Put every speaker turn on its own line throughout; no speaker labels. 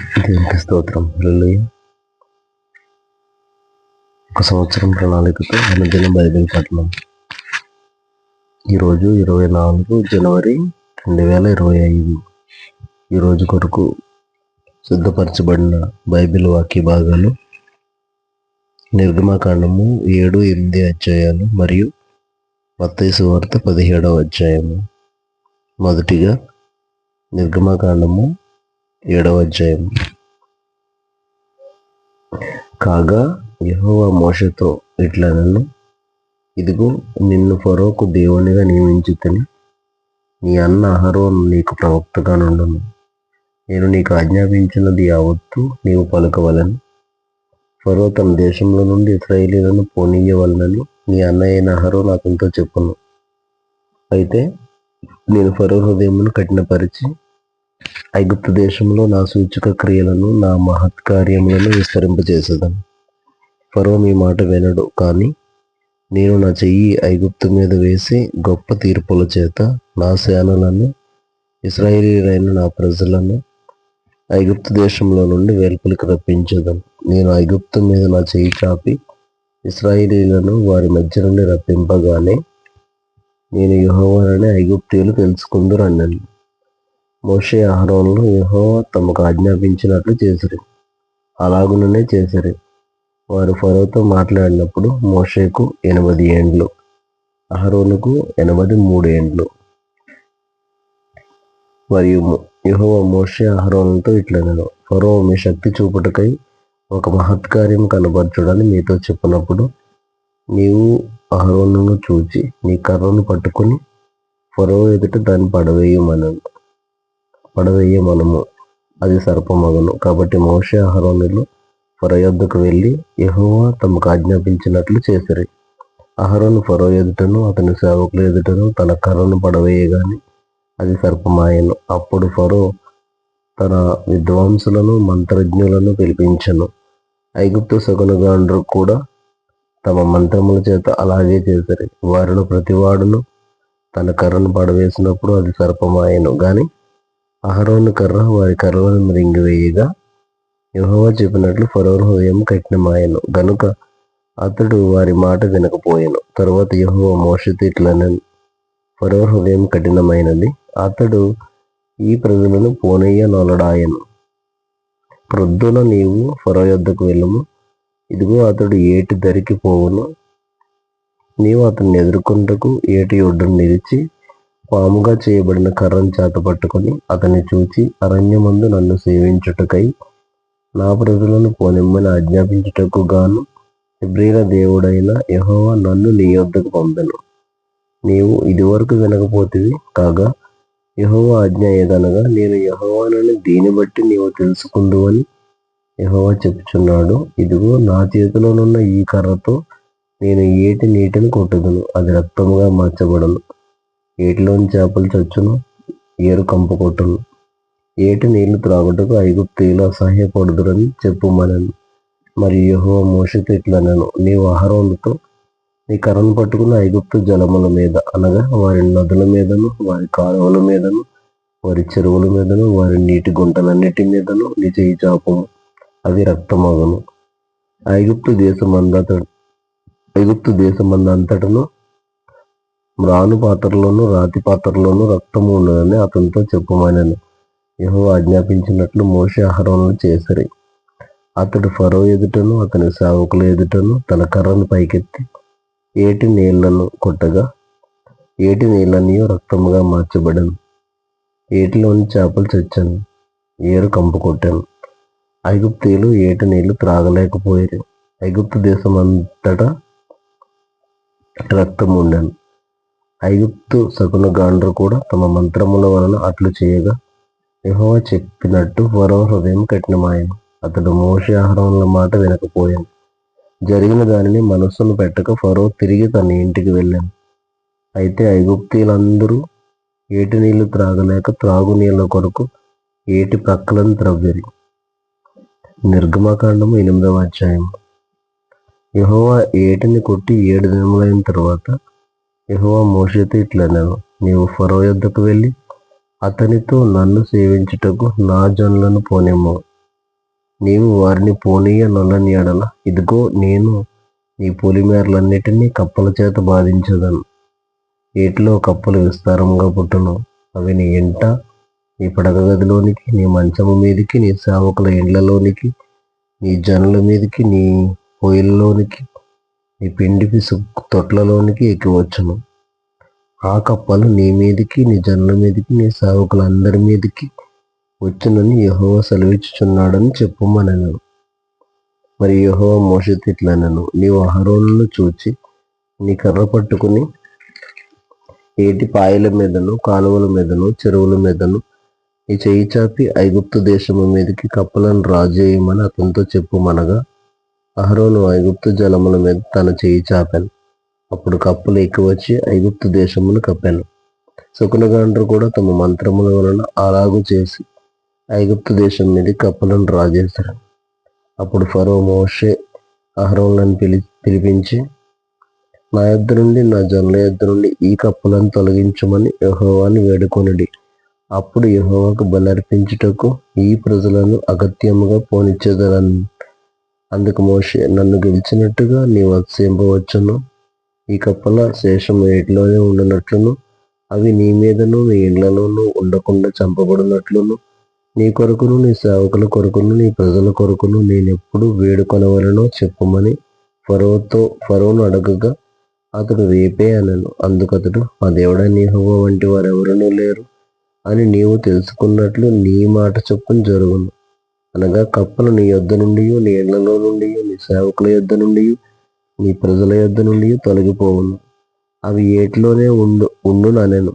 దేవునికి స్తోత్రం. హల్లెలూయా. ఒక సంవత్సరం ప్రణాళికతో అనుదిన బైబిల్ పఠనం. ఈరోజు 24 జనవరి 2025. ఈరోజు కొరకు సిద్ధపరచబడిన బైబిల్ వాక్య భాగాలు నిర్గమకాండము 7-8 అధ్యాయాలు మరియు మత్తయి సువార్త 17వ అధ్యాయము. మొదటిగా నిర్గమకాండము 7వ అధ్యాయం. కాగా యెహోవా మోషేతో ఇట్లనెను, ఇదిగో నిన్ను ఫరోకు దేవునిగా నియమించితిని. నీ అన్న అహరోను నీకు ప్రవక్తగా నుండును. నేను నీకు ఆజ్ఞాపించినది యావత్తు నీవు పలుకవలెను. ఫరో తన దేశంలో నుండి ఇశ్రాయేలీయులను పోనీయవలెనని నీ అన్న అయిన అహరోను అతనితో చెప్పును. అయితే నేను ఫరో హృదయమును కఠినపరిచి ఐగుప్తు దేశంలో నా సూచక క్రియలను నా మహత్కార్యములను విస్తరింపజేసేదను. ఫరో మీ మాట వినడు, కానీ నేను నా చెయ్యి ఐగుప్తు మీద వేసి గొప్ప తీర్పుల చేత నా సేనలను ఇశ్రాయేలీయులైన నా ప్రజలను ఐగుప్తు దేశంలో నుండి వెలుపలికి రప్పించేదను. నేను ఐగుప్తు మీద నా చెయ్యి చాపి ఇశ్రాయేలీయులను వారి మధ్య నుండి రప్పింపగానే నేను యెహోవానని ఐగుప్తీయులు తెలుసుకుందురు అన్నాను. మోషే అహరోనులు యెహోవా తమకు ఆజ్ఞాపించినట్లు చేసిరి. అలాగుననే చేసిరి. వారు ఫరోతో మాట్లాడినప్పుడు మోషేకు 80 ఏండ్లు, అహరోనుకు 83 ఏండ్లు. మరియు యెహోవా మోషే అహరోనులతో ఇట్లనెను, ఫరో మీ శక్తి చూపుటకై ఒక మహత్కార్యం కనబరచుడని మీతో చెప్పినప్పుడు నీవు అహరోనును చూచి నీ కర్రను పట్టుకుని ఫరో ఎదుట దాన్ని పడవేయమనము, అది సర్పమగును. కాబట్టి మోషే అహరోనులు ఫరో యొద్దకు వెళ్ళి యెహోవా తమకు ఆజ్ఞాపించినట్లు చేసిరి. అహరోను ఫరో ఎదుటను అతని సేవకుల ఎదుటను తన కర్రను పడవేయగానే అది సర్పమాయెను. అప్పుడు ఫరో తన విద్వాంసులను మంత్రజ్ఞులను పిలిపించెను. ఐగుప్తు శకునగాండ్రు కూడా తమ మంత్రముల చేత అలాగే చేసిరి. వారిలో ప్రతివాడును తన కర్రను పడవేసినప్పుడు అది సర్పమాయెను. గాని అహరోను కర్ర వారి కర్రలను మృంగివేయగా యెహోవా చెప్పినట్లు ఫరో హృదయం కఠినమాయెను గనుక అతడు వారి మాట వినకపోయెను. తరువాత యెహోవా మోషేతో ఇట్లనెను, ఫరో హృదయం కఠినమైనది, అతడు ఈ ప్రజలను పోనీయనొల్లడాయెను. ప్రొద్దున నీవు ఫరో యొద్దకు వెళ్ళుము. ఇదిగో అతడు ఏటి దరికి పోవును. నీవు అతన్ని ఎదుర్కొంటకు ఏటి ఒడ్డున నిలిచి పాముగా చేయబడిన కర్రను చేత పట్టుకొని అతన్ని చూచి అరణ్యమందు నన్ను సేవించుటకై నా ప్రజలను పోనిమ్మని ఆజ్ఞాపించుటకు గాను హెబ్రీల దేవుడైన యెహోవా నన్ను నీ యొద్దకు పంపెను. నీవు ఇదివరకు వినకపోతివి. కాగా యెహోవా ఆజ్ఞ ఏదనగా నేను యెహోవానని దీన్ని బట్టి నీవు తెలుసుకుందువని యెహోవా చెప్పుచున్నాడు. ఇదిగో నా చేతిలోనున్న ఈ కర్రతో నేను ఏటి నీటిని కొట్టుదును, అది రక్తముగా మార్చబడును. ఏటిలోని చేపలు చచ్చును, ఏరు కంపు కొట్టును. ఏటి నీళ్లు త్రాగుటకు ఐగుప్తీయులు అసహ్యపడుదురని చెప్పుమనెను. మరియు యెహోవా మోషేతో ఇట్లనెను, నీవు అహరోనుతో నీ కర్రను పట్టుకుని ఐగుప్తు జలముల మీద, అనగా వారి నదుల మీదను వారి కాలువల మీదను వారి చెరువుల మీదను వారి నీటి గుంటలన్నిటి మీదను నీ చెయ్యి చాపుము, అవి రక్తమగును. ఐగుప్తు దేశమందంతటను మ్రాను పాత్రలోను రాతి పాత్రలోను రక్తము ఉన్నదని అతనితో చెప్పుమనెను. యెహోవా ఆజ్ఞాపించినట్లు మోషే అహరోనులు చేసిరి. అతడు ఫరో ఎదుటను అతని సేవకుల ఎదుటను తన కర్రను పైకెత్తి ఏటి నీళ్లను కొట్టగా ఏటి నీళ్ళనియు రక్తముగా మార్చబడెను. ఏటిలోని చేపలు చచ్చాను, ఏరు కంపు కొట్టాను. ఐగుప్తీయులు ఏటి నీళ్లు త్రాగలేకపోయారు. ఐగుప్తు దేశమంతటా రక్తం ఉండెను. ఐగుప్తు శకునగాండ్రు కూడా తమ మంత్రముల వలన అట్లు చేయగా యెహోవా చెప్పినట్టు ఫరో హృదయం కఠినమాయెను. అతడు మోషే అహరోనుల మాట వినకపోయాను. జరిగిన దానిని మనస్సును పెట్టక ఫరో తిరిగి తన ఇంటికి వెళ్ళాను. అయితే ఐగుప్తీయులందరూ ఏటి నీళ్లు త్రాగలేక త్రాగునీళ్ల కొరకు ఏటి ప్రక్కలను త్రవ్విరి. నిర్గమకాండము 8వ అధ్యాయం. యెహోవా ఏటిని కొట్టి 7 దినములైన తరువాత యెహోవా మోషేతో ఇట్లనెను, నీవు ఫరో యొద్దకు వెళ్ళి అతనితో నన్ను సేవించుటకు నా జనులను పోనిమ్ము. నీవు వారిని పోనీయ నొల్లని ఎడల ఇదిగో నేను నీ పొలిమేరలన్నిటినీ కప్పల చేత బాధించదను. ఏటిలో కప్పలు విస్తారంగా పుట్టును. అవి నీ ఇంట, నీ పడక గదిలోనికి, నీ మంచము మీదికి, నీ సేవకుల ఇండ్లలోనికి, నీ జనుల మీదికి, నీ పొయ్యిల్లోనికి, నీ పిండి పిసుకు తొట్లలోనికి ఎక్కివచ్చును. ఆ కప్పలు నీ మీదికి, నీ జనుల మీదికి, నీ సేవకులందరి మీదికి వచ్చునని యెహోవా సెలవిచ్చుచున్నాడని చెప్పుమనెను. మరి యెహోవా మోషేతో ఇట్లనెను, నీవు అహరోనును చూచి నీ కర్ర పట్టుకుని ఏటి పాయల మీదను, కాలువల మీదను, చెరువుల మీదను నీ చేయి చాపి ఐగుప్తు దేశము మీదకి కప్పలను రాజేయమని అతనితో చెప్పుమనగా, అహరోను ఐగుప్తు జలముల మీద తన చేయి చాపాను. అప్పుడు కప్పలు ఎక్కివచ్చి ఐగుప్తు దేశమును కప్పాను. శకునగాండ్రు కూడా తమ మంత్రముల వలన అలాగు చేసి ఐగుప్తు దేశం మీద కప్పలను రాజేశారు. అప్పుడు ఫరో మోషే అహరోనులను పిలిపించి, నా యొద్ద నుండి, నా జనుల యొద్ద నుండి ఈ కప్పలను తొలగించమని యెహోవాని వేడుకొనుడి. అప్పుడు యెహోవాకు బలర్పించుటకు ఈ ప్రజలను అగత్యముగా పోనిచ్చేదనను. అందుకు మోషే, నన్ను గెలిచినట్టుగా నీవు అతిశయింపవచ్చును. ఈ కప్పల శేషము ఏటిలోనే ఉండునట్లును, అవి నీ మీదను నీ ఇండ్లలోనూ ఉండకుండా చంపబడినట్లును, నీ కొరకును, నీ సేవకుల కొరకును, నీ ప్రజల కొరకును నేనెప్పుడు వేడుకొనవలెనో చెప్పుమని ఫరోను అడగగా, అతడు రేపే అనెను. అందుకతడు, మా దేవుడైన యెహోవా వంటి వారెవరునూ లేరు అని నీవు తెలుసుకున్నట్లు నీ మాట చొప్పున జరుగును. అనగా కప్పలు నీ యొద్ద నుండి, నీ ఇండ్లలో నుండి, నీ సేవకుల యొద్ద నుండి, నీ ప్రజల యొద్ద నుండి తొలగిపోవును. అవి ఏటిలోనే ఉండుననెను.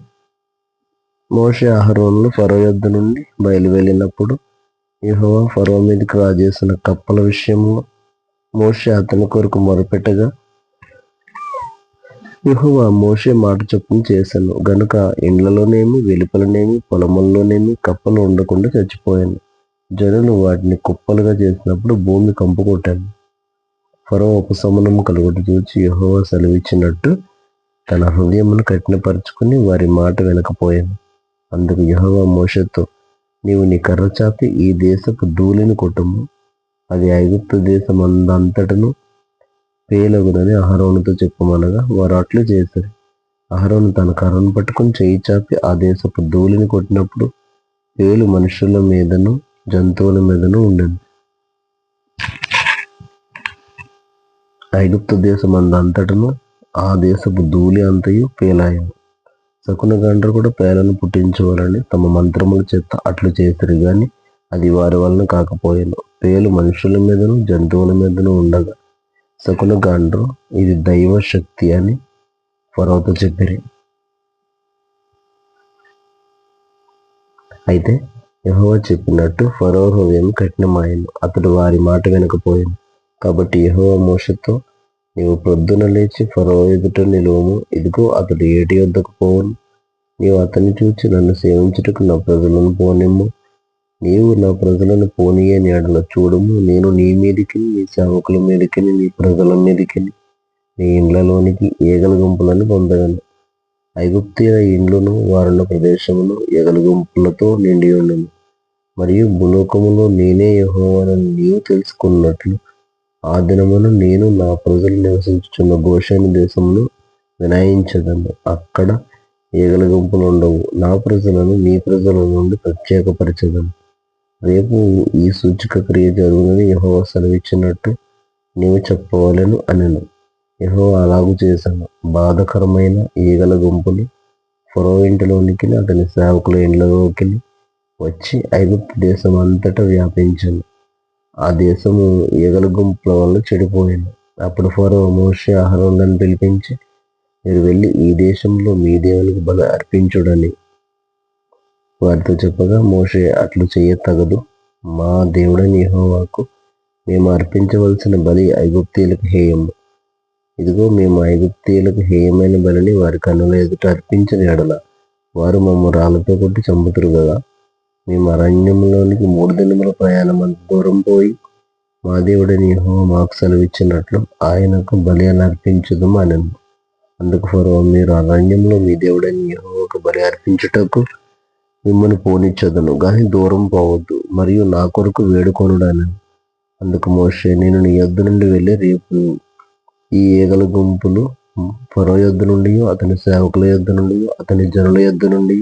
మోషే అహరోనులు ఫరో యొద్ద నుండి బయలువెళ్ళినప్పుడు యెహోవా ఫరో మీదకి రాజేసిన కప్పల విషయంలో మోషే అతని కొరకు మొరపెట్టగా, యెహోవా మోషే మాట చొప్పున చేశాను గనుక ఇండ్లలోనేమి, వెలుపలనేమి, పొలముల్లోనేమి కప్పలు ఉండకుండా చచ్చిపోయాను. జనులు వాటిని కుప్పలుగా చేసినప్పుడు భూమి కంపు కొట్టాను. ఫరో ఉపశమనం కలుగుట చూచి యెహోవా సెలవిచ్చినట్టు తన హృదయమును కఠినపరుచుకుని వారి మాట వినకపోయాను. అందుకు యెహోవా మోషేతో, నీవు నీ కర్ర చాపి ఈ దేశపు ధూళిని కొట్టుము, అది ఐగుప్తు దేశమందంతటను పేలగునని అహరోనుతో చెప్పుమనగా, వారు అట్లు చేశారు. అహరోను తన కర్రను పట్టుకుని చేయి చాపి ఆ దేశపు ధూళిని కొట్టినప్పుడు పేలు మనుషుల మీదను జంతువుల మీదను ఉండెను. ఐగుప్తు దేశమందంతటను ఆ దేశపు ధూళి అంతయు పేలాయను. శకునగాండ్రు కూడా పేలను పుట్టించవాలని తమ మంత్రముల చేత అట్లు చేసిరి గాని అది వారి వలన కాకపోయాను. పేలు మనుషుల మీదను జంతువుల మీదను ఉండగా శకునగాండ్రు ఇది దైవ శక్తి అని ఫరోతో చెప్పిరి. అయితే యెహోవా చెప్పినట్టు ఫరో హృదయం కఠినమాయెను, అతడు వారి మాట వినకపోయాను. కాబట్టి యెహోవా మోషేతో, నీవు ప్రొద్దున లేచి ఫరో ఎదుట నిలువుము, ఇదిగో అతడు ఏటి యొద్దకు పోవును. నీవు అతన్ని చూచి నన్ను సేవించుటకు నా ప్రజలను పోనిమ్ము. నీవు నా ప్రజలను పోనీయని ఎడల చూడుము, నేను నీ మీదికి, నీ సేవకుల మీదికి, నీ ప్రజల మీదికి, నీ ఇండ్లలోనికి ఈగల గుంపులను పొందగలను. ఐగుప్తీయుల ఇండ్లును వారున్న ప్రదేశమును ఈగల గుంపులతో నిండి ఉండును. మరియు భూలోకములో నేనే యెహోవానని నీవు తెలుసుకున్నట్లు ఆ దినమున నేను నా ప్రజలు నివసించుచున్న గోషేను దేశమును వినాయించదను. అక్కడ ఈగల గుంపులు ఉండవు. నా ప్రజలను నీ ప్రజల నుండి ప్రత్యేకపరచదను. రేపు ఈ సూచక క్రియ జరుగునని యెహోవా సెలవిచ్చినట్టు నీవు చెప్పవలెను అనెను. యెహోవా అలాగు చేశాను. బాధకరమైన ఈగల గుంపులు ఫరో ఇంటిలోనికి, అతని సేవకుల ఇండ్లలోకి వచ్చి ఐగుప్తు దేశం అంతటా వ్యాపించాను. ఆ దేశము ఈగల గుంపుల వల్ల చెడిపోయాను. అప్పుడు ఫరో మోషే అహరోనులను పిలిపించి, మీరు వెళ్ళి ఈ దేశంలో మీ దేవునికి బలి అర్పించుడని వారితో చెప్పగా, మోషే అట్లు చెయ్యతగదు. మా దేవుడైన యెహోవాకు మేము అర్పించవలసిన బలి ఐగుప్తీయులకు హేయము. ఇదిగో మేము ఐగుప్తీయులకు హేయమైన బలిని వారి కన్నుల ఎదుట అర్పించిన ఎడల వారు మమ్మ రాళ్లతో కొట్టి చంపుతురు కదా. మేము అరణ్యంలోనికి 3 దినముల ప్రయాణమంత దూరం పోయి మా దేవుడైన యెహోవా మాకు సెలవిచ్చినట్లు ఆయనకు బలి అర్పించుదాం అనెను. అందుకు ఫరో, మీరు అరణ్యంలో మీ దేవుడైన యెహోవాకు బలి అర్పించుటకు మిమ్మల్ని పోనిచ్చదను గాని దూరం పోవద్దు, మరియు నా కొరకు వేడుకొనుడు అనెను. అందుకు మోషే, నేను నీ యొద్ద నుండి వెళ్ళి రేపు ఈ ఈగల గుంపులు ఫరో యొద్ద నుండి, అతని సేవకుల యొద్ద నుండి, అతని జనుల యొద్ద నుండి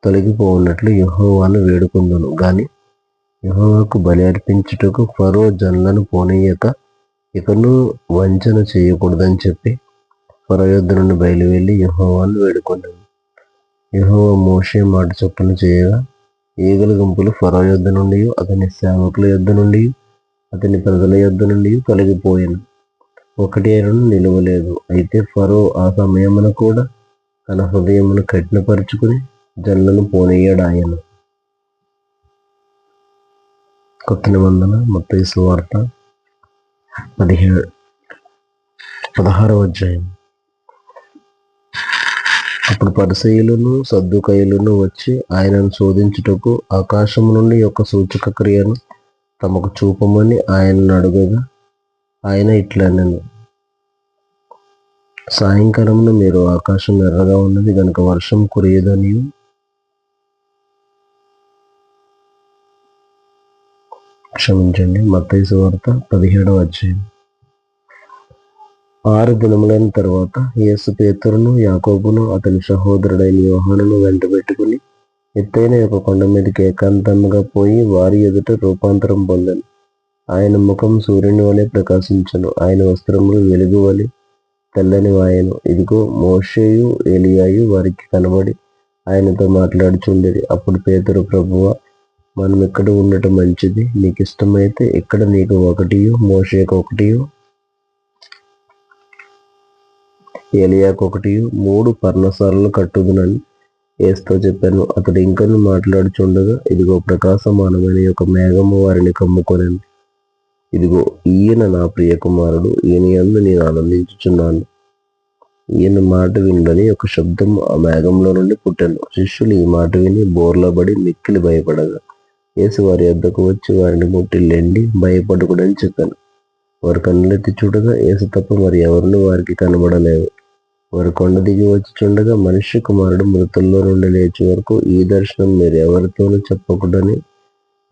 తొలగిపోవున్నట్లు యెహోవాను వేడుకొందును గాని యెహోవాకు బలి అర్పించుటకు ఫరో జనులను పోనీయక ఇకను వంచన చేయకూడదని చెప్పి ఫరో యొద్ద నుండి బయలువెళ్ళి యెహోవాను వేడుకొందును. యెహోవా మోషే మాట చొప్పున చేయగా ఈగల గుంపులు ఫరో యొద్ద నుండి, అతని సేవకుల యొద్ద నుండి, అతని ప్రజల యొద్ద నుండి తొలగిపోయాను. ఒకటి అయినను నిలవలేదు. అయితే ఫరో ఆ సమయమున కూడా తన హృదయమును కఠినపరుచుకుని జనులను పోనీయడాయను. కొత్త నిబంధన మత్తయి సువార్త 16వ అధ్యాయం. అప్పుడు పరిసయ్యులను సద్దూకయ్యులను వచ్చి ఆయనను శోధించుటకు ఆకాశము నుండి ఒక సూచక క్రియను తమకు చూపమని ఆయనను అడుగగా ఆయన ఇట్లనెను, సాయంకాలమున మీరు ఆకాశం ఎర్రగా ఉన్నది గనుక వర్షం కురియదనియు, మత్తయి సువార్త 17వ అధ్యాయం. 6 దినములైన తర్వాత యేసు పేతురును, యాకోబును, అతని సహోదరుడైన యోహానును వెంట పెట్టుకుని ఎత్తైన ఒక కొండ మీదకి ఏకాంతముగా పోయి వారి ఎదుట రూపాంతరం పొందెను. ఆయన ముఖం సూర్యుని వలె ప్రకాశించెను. ఆయన వస్త్రములు వెలుగు వలె తెల్లని వాయెను. ఇదిగో, మోషేయు ఏలీయాయు వారికి కనబడి ఆయనతో మాట్లాడుచుండిరి. అప్పుడు పేతురు, ప్రభువా, మనం ఇక్కడ ఉండటం మంచిది. నీకు ఇష్టమైతే ఇక్కడ నీకు ఒకటియు, మోషేకు ఒకటియు, ఏలీయాకు ఒకటియు 3 పర్ణశాలలు కట్టుదునని యేసుతో చెప్పాను. అతడు ఇంకను మాట్లాడుచుండగా ఇదిగో, ప్రకాశమానమైన ఒక మేఘము వారిని కమ్ముకొనెను. ఇదిగో, ఈయన నా ప్రియ కుమారుడు, ఈయన యందు నేను ఆనందించుచున్నాను. ఈయన మాట వినుడని ఒక శబ్దం ఆ మేఘంలో నుండి పుట్టెను. శిష్యులు ఈ మాట విని బోర్లబడి మిక్కిలి భయపడగా యేసు వారి యొద్దకు వచ్చి వారిని ముట్టి లెండి, భయపడకుడని చెప్పాను. వారు కన్నులెత్తి చూడగా యేసు తప్ప మరి ఎవరునూ వారికి కనబడలేదు. వారు కొండ దిగి వచ్చుచుండగా మనుష్య కుమారుడు మృతుల్లో నుండి లేచి వరకు ఈ దర్శనం మీరు ఎవరితోనూ చెప్పకూడదని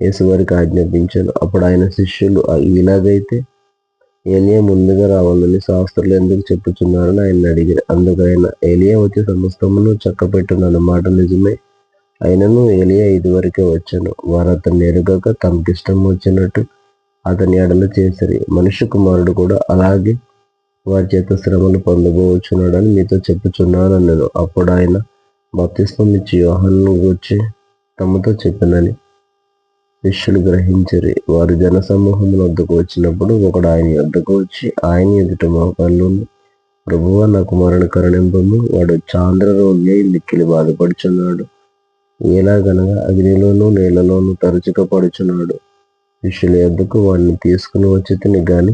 యేసు వారికి ఆజ్ఞాపించాను. అప్పుడు ఆయన శిష్యులు, ఇలాగైతే ఏలియా ముందుగా రావాలని శాస్త్రులు ఎందుకు చెప్పుచున్నారని ఆయన అడిగారు. అందుకు ఆయన, ఏలియా వచ్చి సమస్తమును చక్కపెట్టునన్న మాట నిజమే. అయినను ఏలియా ఇదివరకే వచ్చాను. వారు అతన్ని ఎరుగక తమకిష్టం వచ్చినట్టు అతని ఎడల చేసిరి. మనుష్య కుమారుడు కూడా అలాగే వారి చేత శ్రమలు పొందబోచున్నాడని మీతో చెప్పుచున్నాను అన్నాను. అప్పుడు ఆయన బాప్తిస్మం ఇచ్చి యోహానును గూర్చి తమతో చెప్పినని శిష్యులు గ్రహించిరి. వారు జనసమూహముల వద్దకు వచ్చినప్పుడు ఒకడు ఆయన యొద్దకు వచ్చి ఆయన ఎదుట మోకాళ్ళును, ప్రభువా, నా కుమారుని కరుణింపుము, వాడు చాంద్రరోగి అయి మిక్కిలి బాధపడుచున్నాడు. ఎలాగనగా అగ్నిలోనూ నీళ్లలోనూ తరచుగా పడుచున్నాడు. శిష్యుల యొద్దకు వాడిని తీసుకుని వచ్చి తిని గాని